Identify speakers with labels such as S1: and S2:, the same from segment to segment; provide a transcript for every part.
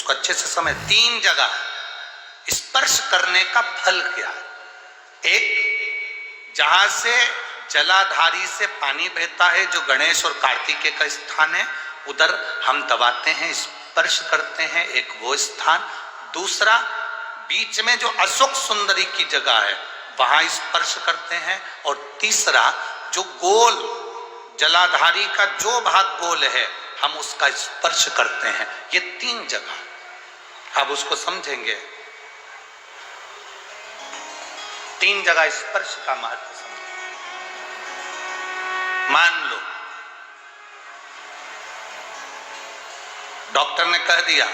S1: उसको अच्छे से समझ। 3 जगह स्पर्श करने का फल क्या है? एक, जहां से जलाधारी से पानी बहता है, जो गणेश और कार्तिकेय का स्थान है, उधर हम दबाते हैं, स्पर्श करते हैं, एक वो स्थान। दूसरा, बीच में जो अशोक सुंदरी की जगह है वहां स्पर्श करते हैं। और तीसरा, जो गोल जलाधारी का जो भाग गोल है हम उसका स्पर्श करते हैं। ये 3 जगह, अब उसको समझेंगे। 3 जगह स्पर्श का महत्व समझें। मान लो डॉक्टर ने कह दिया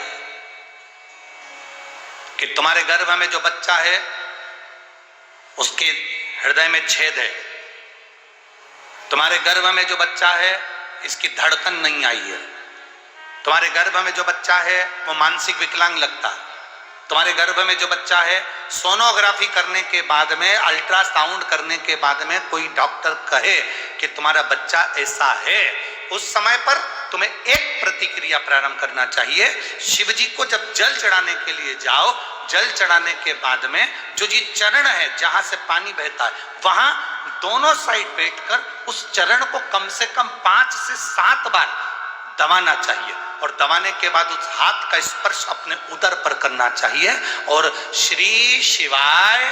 S1: कि तुम्हारे गर्भ में जो बच्चा है उसके हृदय में छेद है, तुम्हारे गर्भ में जो बच्चा है इसकी धड़कन नहीं आई है, तुम्हारे गर्भ में जो बच्चा है वो मानसिक विकलांग लगता है, तुम्हारे गर्भ में जो बच्चा है सोनोग्राफी करने के बाद में, अल्ट्रासाउंड करने के बाद में कोई डॉक्टर कहे कि तुम्हारा बच्चा ऐसा है, उस समय पर तुम्हें एक प्रतिक्रिया प्रारंभ करना चाहिए। शिव जी को जब जल चढ़ाने के लिए जाओ, जल चढ़ाने के बाद में जो जी चरण है जहां से पानी बहता है, वहां दोनों साइड बैठकर उस चरण को कम से कम 5 से 7 बार दबाना चाहिए। और दबाने के बाद उस हाथ का स्पर्श अपने उदर पर करना चाहिए और श्री शिवाय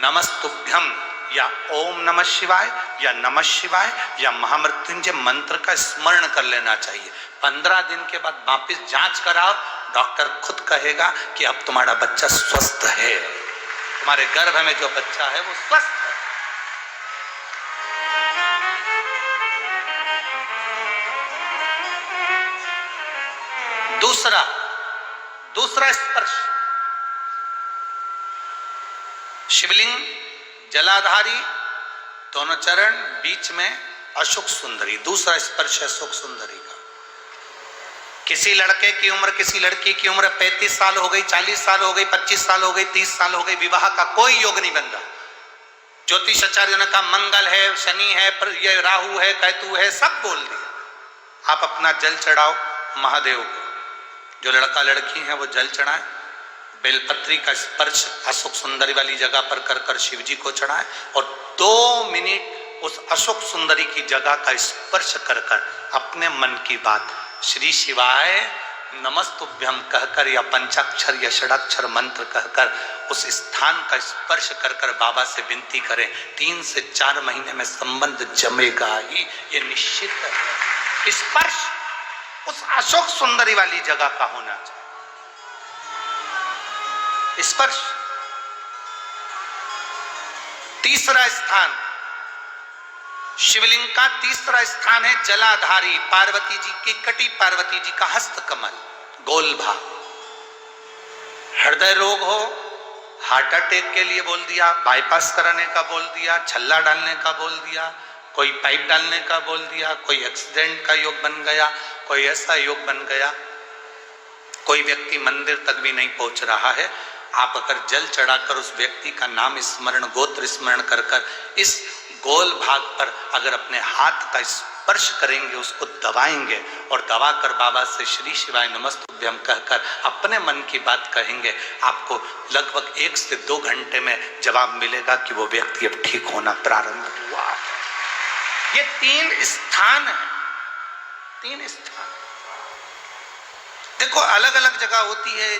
S1: नमस्तुभ्यम या ओम नमः शिवाय या नमः शिवाय या महामृत्युंजय मंत्र का स्मरण कर लेना चाहिए। 15 दिन के बाद वापस जांच कराओ, डॉक्टर खुद कहेगा कि अब तुम्हारा बच्चा स्वस्थ है, तुम्हारे गर्भ में जो बच्चा है वो स्वस्थ है। दूसरा स्पर्श, शिवलिंग, जलाधारी, दोनों चरण, बीच में अशोक सुंदरी। दूसरा स्पर्श है अशोक सुंदरी का। किसी लड़के की उम्र, किसी लड़की की उम्र 35 साल हो गई, 40 साल हो गई, 25 साल हो गई, 30 साल हो गई, विवाह का कोई योग नहीं बन रहा। ज्योतिष आचार्यों ने कहा मंगल है, शनि है, ये राहु है, केतु है, सब बोल दिया। आप अपना जल चढ़ाओ महादेव को, जो लड़का लड़की है वो जल चढ़ाए, बेलपत्री का स्पर्श अशोक सुंदरी वाली जगह पर कर कर शिव जी को चढ़ाए और 2 मिनट उस अशोक सुंदरी की जगह का स्पर्श कर कर अपने मन की बात श्री शिवाय नमस्तुभ्यम कहकर या पंचाक्षर या षडाक्षर मंत्र कहकर उस स्थान का स्पर्श कर कर बाबा से विनती करें। 3 से 4 महीने में संबंध जमेगा ही, ये निश्चित है। स्पर्श उस अशोक सुंदरी वाली जगह का होना चाहिए। स्पर्श। तीसरा स्थान, शिवलिंग का तीसरा स्थान है जलाधारी, पार्वती जी की कटी, पार्वती जी का हस्त कमल, गोल भाग। हृदय रोग हो, हार्ट अटैक के लिए बोल दिया, बाईपास कराने का बोल दिया, छल्ला डालने का बोल दिया, कोई पाइप डालने का बोल दिया, कोई एक्सीडेंट का योग बन गया, कोई ऐसा योग बन गया, कोई व्यक्ति मंदिर तक भी नहीं पहुंच रहा है, आप अगर जल चढ़ाकर उस व्यक्ति का नाम स्मरण, गोत्र स्मरण कर कर इस गोल भाग पर अगर अपने हाथ का स्पर्श करेंगे, उसको दबाएंगे और दबाकर बाबा से श्री शिवाय नमस्तुभ्यम कहकर अपने मन की बात कहेंगे, आपको लगभग 1 से 2 घंटे में जवाब मिलेगा कि वो व्यक्ति अब ठीक होना प्रारंभ हुआ। ये 3 स्थान है, 3 स्थान। देखो अलग अलग जगह होती है।